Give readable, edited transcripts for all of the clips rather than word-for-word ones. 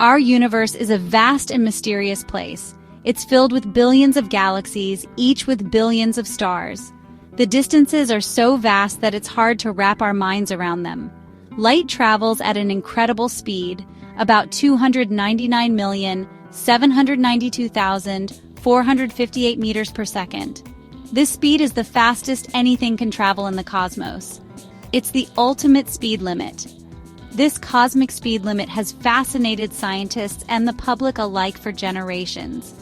Our universe is a vast and mysterious place. It's filled with billions of galaxies, each with billions of stars. The distances are so vast that it's hard to wrap our minds around them. Light travels at an incredible speed, about 299,792,458 meters per second. This speed is the fastest anything can travel in the cosmos. It's the ultimate speed limit. This cosmic speed limit has fascinated scientists and the public alike for generations.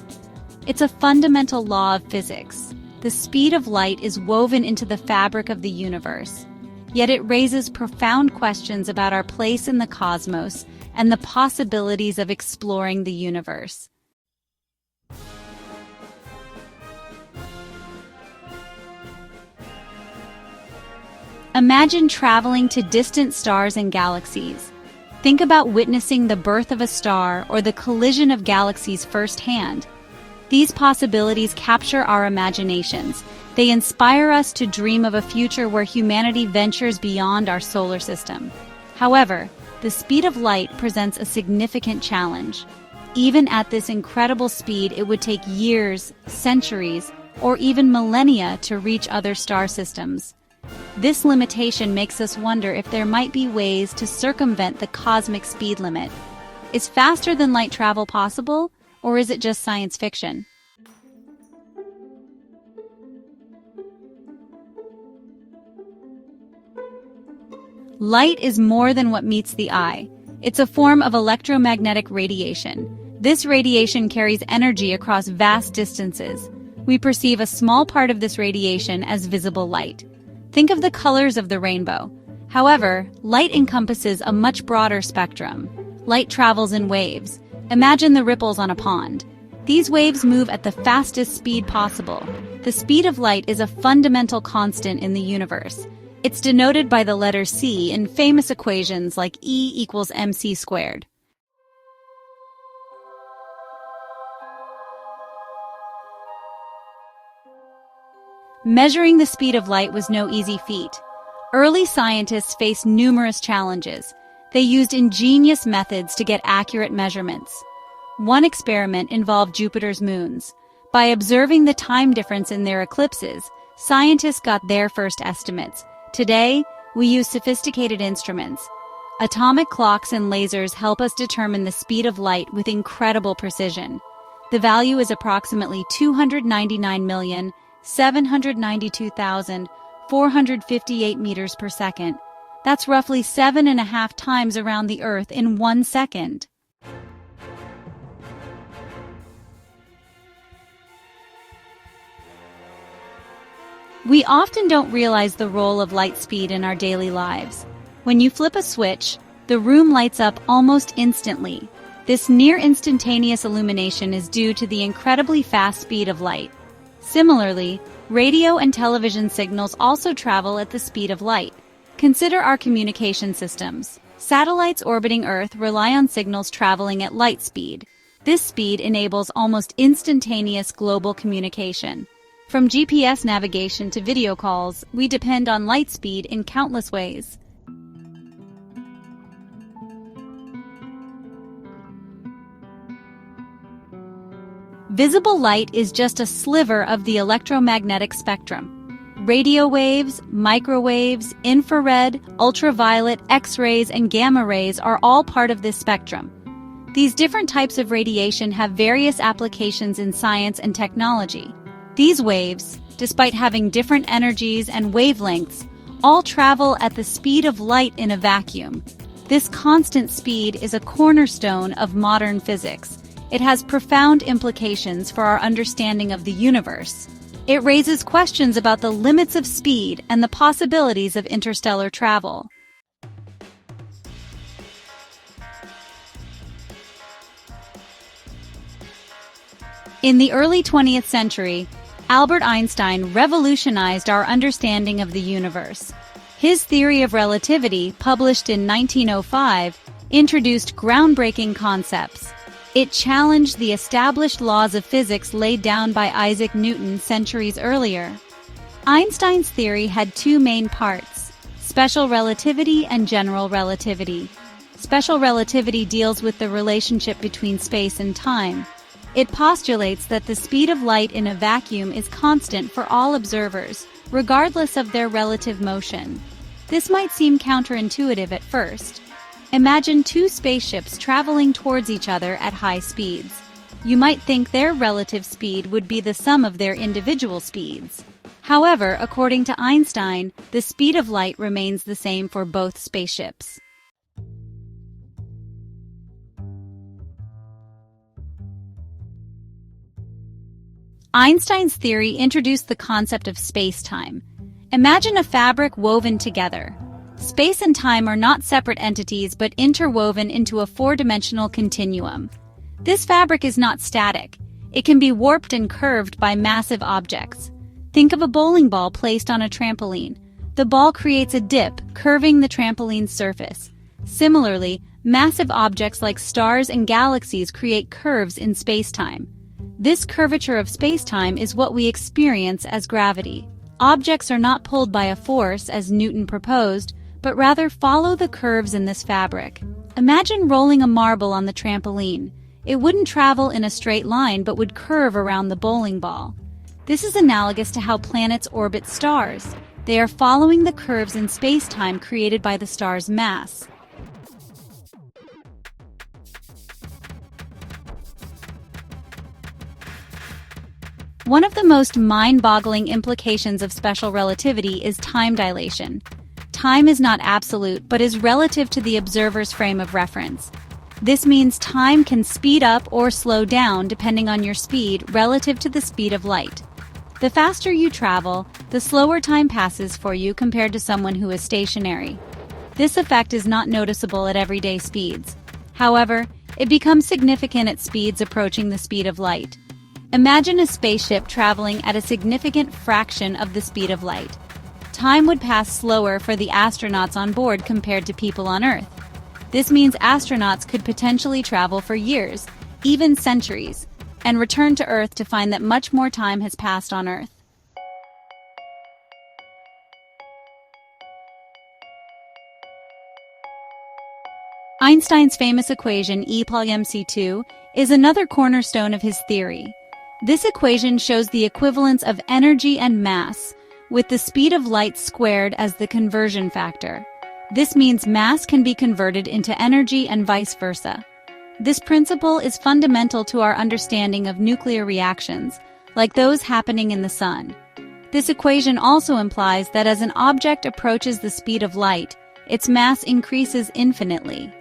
It's a fundamental law of physics. The speed of light is woven into the fabric of the universe. Yet it raises profound questions about our place in the cosmos and the possibilities of exploring the universe. Imagine traveling to distant stars and galaxies. Think about witnessing the birth of a star or the collision of galaxies firsthand. These possibilities capture our imaginations. They inspire us to dream of a future where humanity ventures beyond our solar system. However, the speed of light presents a significant challenge. Even at this incredible speed, it would take years, centuries, or even millennia to reach other star systems. This limitation makes us wonder if there might be ways to circumvent the cosmic speed limit. Is faster than light travel possible, or is it just science fiction? Light is more than what meets the eye. It's a form of electromagnetic radiation. This radiation carries energy across vast distances. We perceive a small part of this radiation as visible light. Think of the colors of the rainbow. However, light encompasses a much broader spectrum. Light travels in waves. Imagine the ripples on a pond. These waves move at the fastest speed possible. The speed of light is a fundamental constant in the universe. It's denoted by the letter c in famous equations like E equals mc squared. Measuring the speed of light was no easy feat. Early scientists faced numerous challenges. They used ingenious methods to get accurate measurements. One experiment involved Jupiter's moons. By observing the time difference in their eclipses, scientists got their first estimates. Today, we use sophisticated instruments. Atomic clocks and lasers help us determine the speed of light with incredible precision. The value is approximately 299,792,458 meters per second. That's roughly 7.5 times around the Earth in 1 second. We often don't realize the role of light speed in our daily lives. When you flip a switch, the room lights up almost instantly. This near-instantaneous illumination is due to the incredibly fast speed of light. Similarly, radio and television signals also travel at the speed of light. Consider our communication systems. Satellites orbiting Earth rely on signals traveling at light speed. This speed enables almost instantaneous global communication. From GPS navigation to video calls, we depend on light speed in countless ways. Visible light is just a sliver of the electromagnetic spectrum. Radio waves, microwaves, infrared, ultraviolet, X-rays, and gamma rays are all part of this spectrum. These different types of radiation have various applications in science and technology. These waves, despite having different energies and wavelengths, all travel at the speed of light in a vacuum. This constant speed is a cornerstone of modern physics. It has profound implications for our understanding of the universe. It raises questions about the limits of speed and the possibilities of interstellar travel. In the early 20th century, Albert Einstein revolutionized our understanding of the universe. His theory of relativity, published in 1905, introduced groundbreaking concepts. It challenged the established laws of physics laid down by Isaac Newton centuries earlier. Einstein's theory had two main parts: special relativity and general relativity. Special relativity deals with the relationship between space and time. It postulates that the speed of light in a vacuum is constant for all observers, regardless of their relative motion. This might seem counterintuitive at first. Imagine two spaceships traveling towards each other at high speeds. You might think their relative speed would be the sum of their individual speeds. However, according to Einstein, the speed of light remains the same for both spaceships. Einstein's theory introduced the concept of space-time. Imagine a fabric woven together. Space and time are not separate entities but interwoven into a four-dimensional continuum. This fabric is not static. It can be warped and curved by massive objects. Think of a bowling ball placed on a trampoline. The ball creates a dip, curving the trampoline's surface. Similarly, massive objects like stars and galaxies create curves in space-time. This curvature of space-time is what we experience as gravity. Objects are not pulled by a force, as Newton proposed, but rather follow the curves in this fabric. Imagine rolling a marble on the trampoline. It wouldn't travel in a straight line but would curve around the bowling ball. This is analogous to how planets orbit stars. They are following the curves in space-time created by the star's mass. One of the most mind-boggling implications of special relativity is time dilation. Time is not absolute, but is relative to the observer's frame of reference. This means time can speed up or slow down depending on your speed relative to the speed of light. The faster you travel, the slower time passes for you compared to someone who is stationary. This effect is not noticeable at everyday speeds. However, it becomes significant at speeds approaching the speed of light. Imagine a spaceship traveling at a significant fraction of the speed of light. Time would pass slower for the astronauts on board compared to people on Earth. This means astronauts could potentially travel for years, even centuries, and return to Earth to find that much more time has passed on Earth. Einstein's famous equation E=mc2 is another cornerstone of his theory. This equation shows the equivalence of energy and mass, with the speed of light squared as the conversion factor. This means mass can be converted into energy and vice versa. This principle is fundamental to our understanding of nuclear reactions, like those happening in the sun. This equation also implies that as an object approaches the speed of light, its mass increases infinitely.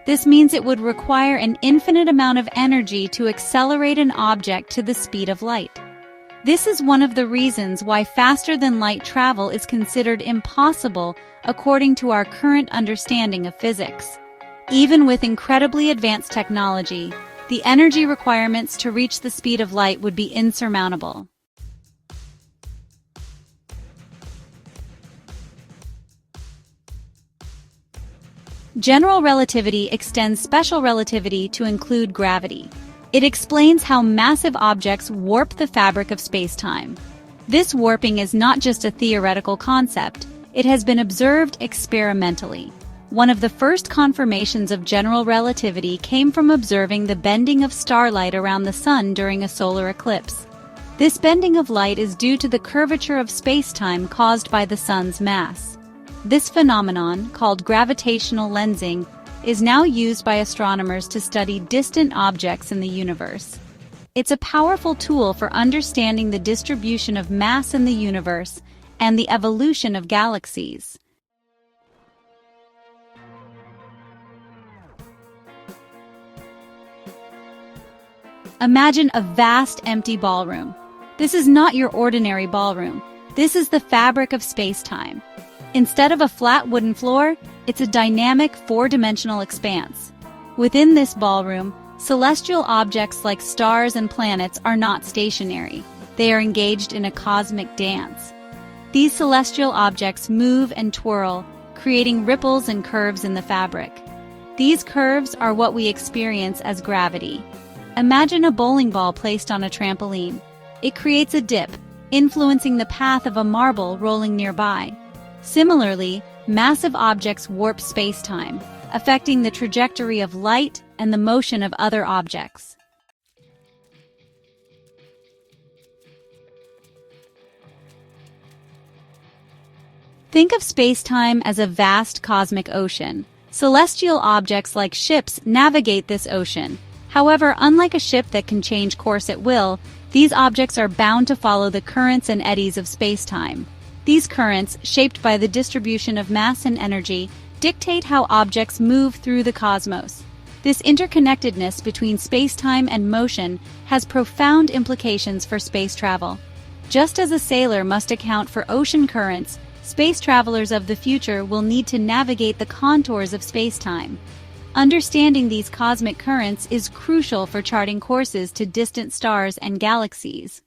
This means it would require an infinite amount of energy to accelerate an object to the speed of light. This is one of the reasons why faster-than-light travel is considered impossible according to our current understanding of physics. Even with incredibly advanced technology, the energy requirements to reach the speed of light would be insurmountable. General relativity extends special relativity to include gravity. It explains how massive objects warp the fabric of space-time. This warping is not just a theoretical concept, it has been observed experimentally. One of the first confirmations of general relativity came from observing the bending of starlight around the sun during a solar eclipse. This bending of light is due to the curvature of space-time caused by the sun's mass. This phenomenon, called gravitational lensing, is now used by astronomers to study distant objects in the universe. It's a powerful tool for understanding the distribution of mass in the universe and the evolution of galaxies. Imagine a vast empty ballroom. This is not your ordinary ballroom. This is the fabric of space-time. Instead of a flat wooden floor, it's a dynamic four-dimensional expanse. Within this ballroom, celestial objects like stars and planets are not stationary. They are engaged in a cosmic dance. These celestial objects move and twirl, creating ripples and curves in the fabric. These curves are what we experience as gravity. Imagine a bowling ball placed on a trampoline. It creates a dip, influencing the path of a marble rolling nearby. Similarly, massive objects warp space-time. affecting the trajectory of light and the motion of other objects. Think of space-time as a vast cosmic ocean. Celestial objects like ships navigate this ocean. However, unlike a ship that can change course at will, these objects are bound to follow the currents and eddies of space-time. These currents, shaped by the distribution of mass and energy, dictate how objects move through the cosmos. This interconnectedness between space-time and motion has profound implications for space travel. Just as a sailor must account for ocean currents, space travelers of the future will need to navigate the contours of space-time. Understanding these cosmic currents is crucial for charting courses to distant stars and galaxies.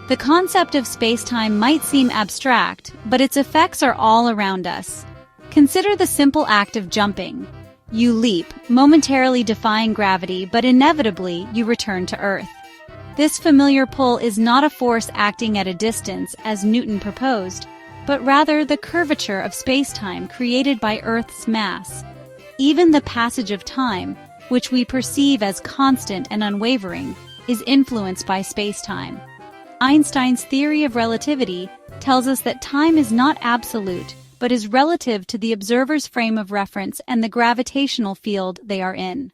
The concept of space-time might seem abstract, but its effects are all around us. Consider the simple act of jumping. You leap, momentarily defying gravity, but inevitably you return to Earth. This familiar pull is not a force acting at a distance, as Newton proposed, but rather the curvature of space-time created by Earth's mass. Even the passage of time, which we perceive as constant and unwavering, is influenced by space-time. Einstein's theory of relativity tells us that time is not absolute, but is relative to the observer's frame of reference and the gravitational field they are in.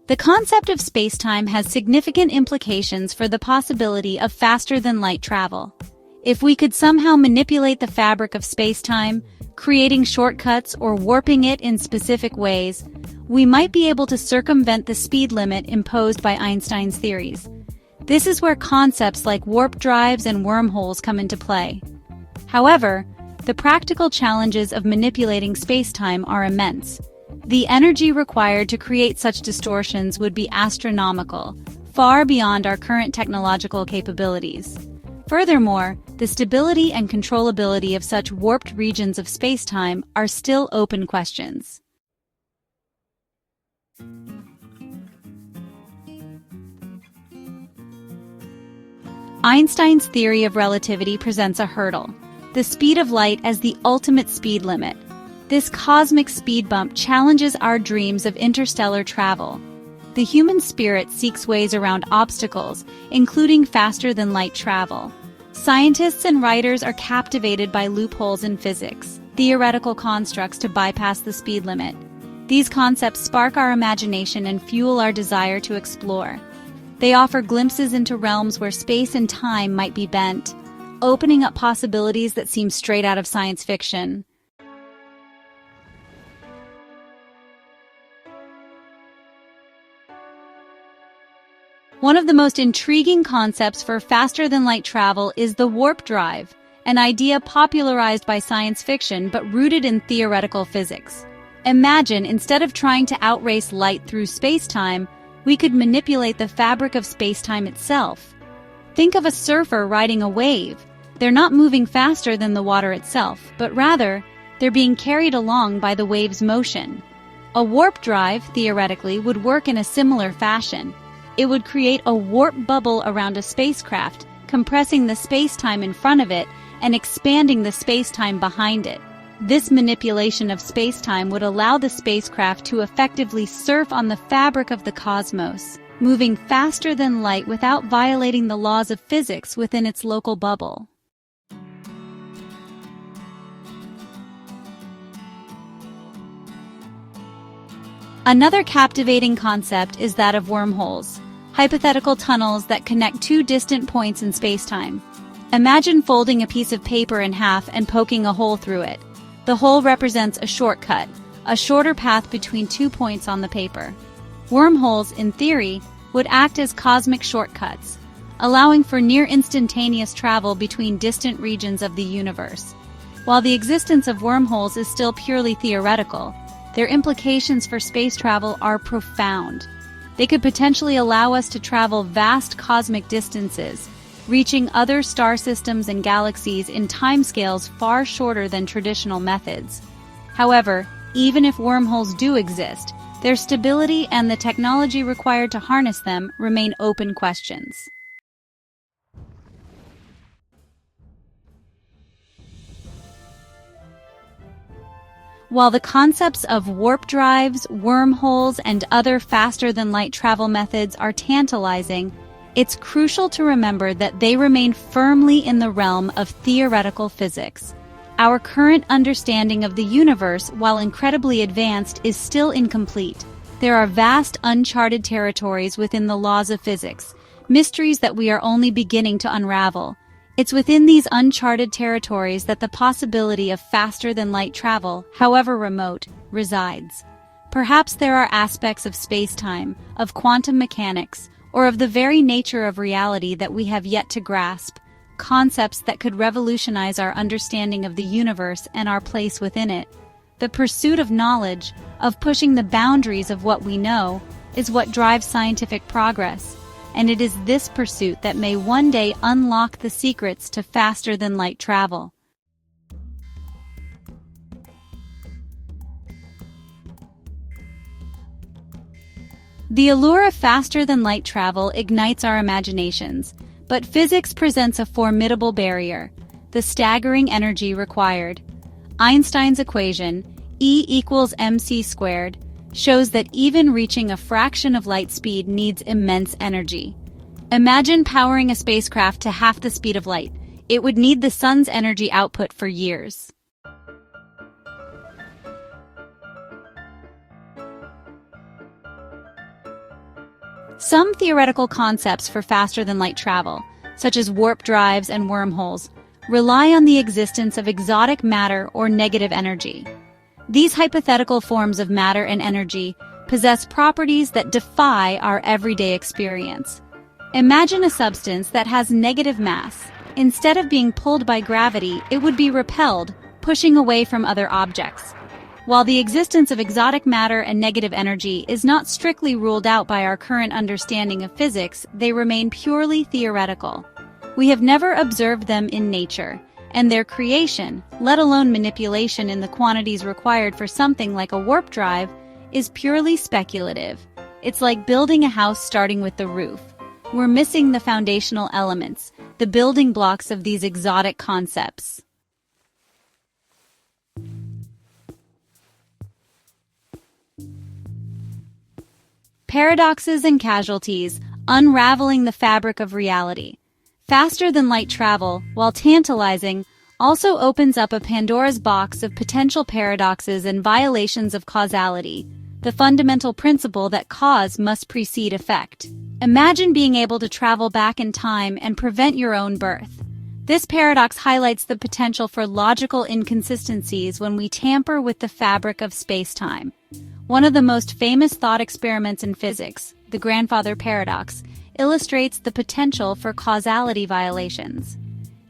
The concept of space-time has significant implications for the possibility of faster-than-light travel. If we could somehow manipulate the fabric of space-time, creating shortcuts or warping it in specific ways, we might be able to circumvent the speed limit imposed by Einstein's theories. This is where concepts like warp drives and wormholes come into play. However, the practical challenges of manipulating space-time are immense. The energy required to create such distortions would be astronomical, far beyond our current technological capabilities. Furthermore, the stability and controllability of such warped regions of space-time are still open questions. Einstein's theory of relativity presents a hurdle: the speed of light as the ultimate speed limit. This cosmic speed bump challenges our dreams of interstellar travel. The human spirit seeks ways around obstacles, including faster-than-light travel. Scientists and writers are captivated by loopholes in physics, theoretical constructs to bypass the speed limit. These concepts spark our imagination and fuel our desire to explore. They offer glimpses into realms where space and time might be bent, opening up possibilities that seem straight out of science fiction. One of the most intriguing concepts for faster-than-light travel is the warp drive, an idea popularized by science fiction but rooted in theoretical physics. Imagine, instead of trying to outrace light through space-time, we could manipulate the fabric of space-time itself. Think of a surfer riding a wave. They're not moving faster than the water itself, but rather, they're being carried along by the wave's motion. A warp drive, theoretically, would work in a similar fashion. It would create a warp bubble around a spacecraft, compressing the space-time in front of it and expanding the space-time behind it. This manipulation of space-time would allow the spacecraft to effectively surf on the fabric of the cosmos, moving faster than light without violating the laws of physics within its local bubble. Another captivating concept is that of wormholes, hypothetical tunnels that connect two distant points in space-time. Imagine folding a piece of paper in half and poking a hole through it. The hole represents a shortcut, a shorter path between 2 points on the paper. Wormholes, in theory, would act as cosmic shortcuts, allowing for near-instantaneous travel between distant regions of the universe. While the existence of wormholes is still purely theoretical, their implications for space travel are profound. They could potentially allow us to travel vast cosmic distances, reaching other star systems and galaxies in timescales far shorter than traditional methods. However, even if wormholes do exist, Their stability and the technology required to harness them remain open questions. While the concepts of warp drives, wormholes, and other faster-than-light travel methods are tantalizing, it's crucial to remember that they remain firmly in the realm of theoretical physics. Our current understanding of the universe, while incredibly advanced, is still incomplete. There are vast uncharted territories within the laws of physics, mysteries that we are only beginning to unravel. It's within these uncharted territories that the possibility of faster-than-light travel, however remote, resides. Perhaps there are aspects of space-time, of quantum mechanics, or of the very nature of reality that we have yet to grasp, concepts that could revolutionize our understanding of the universe and our place within it. The pursuit of knowledge, of pushing the boundaries of what we know, is what drives scientific progress, and it is this pursuit that may one day unlock the secrets to faster-than-light travel. The allure of faster-than-light travel ignites our imaginations, but physics presents a formidable barrier: the staggering energy required. Einstein's equation, E equals mc squared, shows that even reaching a fraction of light speed needs immense energy. Imagine powering a spacecraft to half the speed of light. It would need the sun's energy output for years. Some theoretical concepts for faster-than-light travel, such as warp drives and wormholes, rely on the existence of exotic matter or negative energy. These hypothetical forms of matter and energy possess properties that defy our everyday experience. Imagine a substance that has negative mass. Instead of being pulled by gravity, it would be repelled, pushing away from other objects. While the existence of exotic matter and negative energy is not strictly ruled out by our current understanding of physics, they remain purely theoretical. We have never observed them in nature, and their creation, let alone manipulation in the quantities required for something like a warp drive, is purely speculative. It's like building a house starting with the roof. We're missing the foundational elements, the building blocks of these exotic concepts. Paradoxes and casualties, unraveling the fabric of reality. Faster-than-light travel, while tantalizing, also opens up a Pandora's box of potential paradoxes and violations of causality, the fundamental principle that cause must precede effect. Imagine being able to travel back in time and prevent your own birth. This paradox highlights the potential for logical inconsistencies when we tamper with the fabric of space-time. One of the most famous thought experiments in physics, the grandfather paradox, illustrates the potential for causality violations.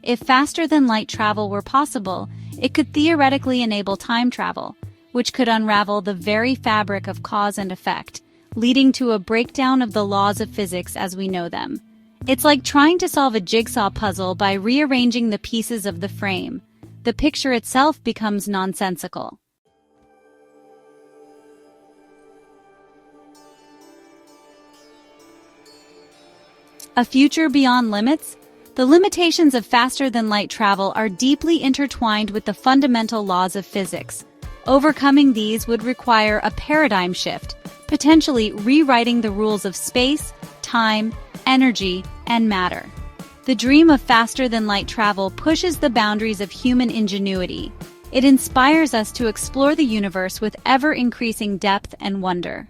If faster-than-light travel were possible, it could theoretically enable time travel, which could unravel the very fabric of cause and effect, leading to a breakdown of the laws of physics as we know them. It's like trying to solve a jigsaw puzzle by rearranging the pieces of the frame. The picture itself becomes nonsensical. A future beyond limits? The limitations of faster-than-light travel are deeply intertwined with the fundamental laws of physics. Overcoming these would require a paradigm shift, potentially rewriting the rules of space, time, energy, and matter. The dream of faster-than-light travel pushes the boundaries of human ingenuity. It inspires us to explore the universe with ever-increasing depth and wonder.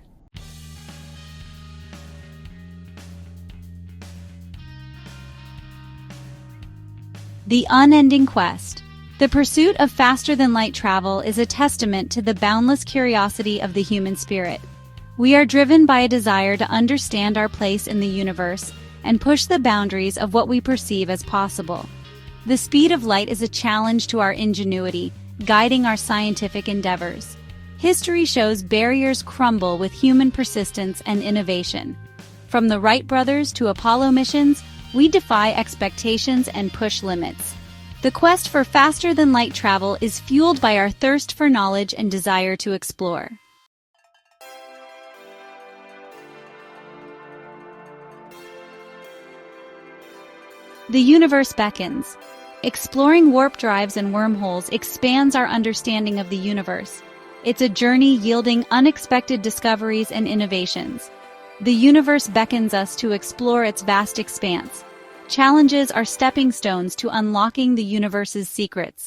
The unending quest. The pursuit of faster-than-light travel is a testament to the boundless curiosity of the human spirit. We are driven by a desire to understand our place in the universe and push the boundaries of what we perceive as possible. The speed of light is a challenge to our ingenuity, guiding our scientific endeavors. History shows barriers crumble with human persistence and innovation. From the Wright brothers to Apollo missions, we defy expectations and push limits. The quest for faster-than-light travel is fueled by our thirst for knowledge and desire to explore. The universe beckons. Exploring warp drives and wormholes expands our understanding of the universe. It's a journey yielding unexpected discoveries and innovations. The universe beckons us to explore its vast expanse. Challenges are stepping stones to unlocking the universe's secrets.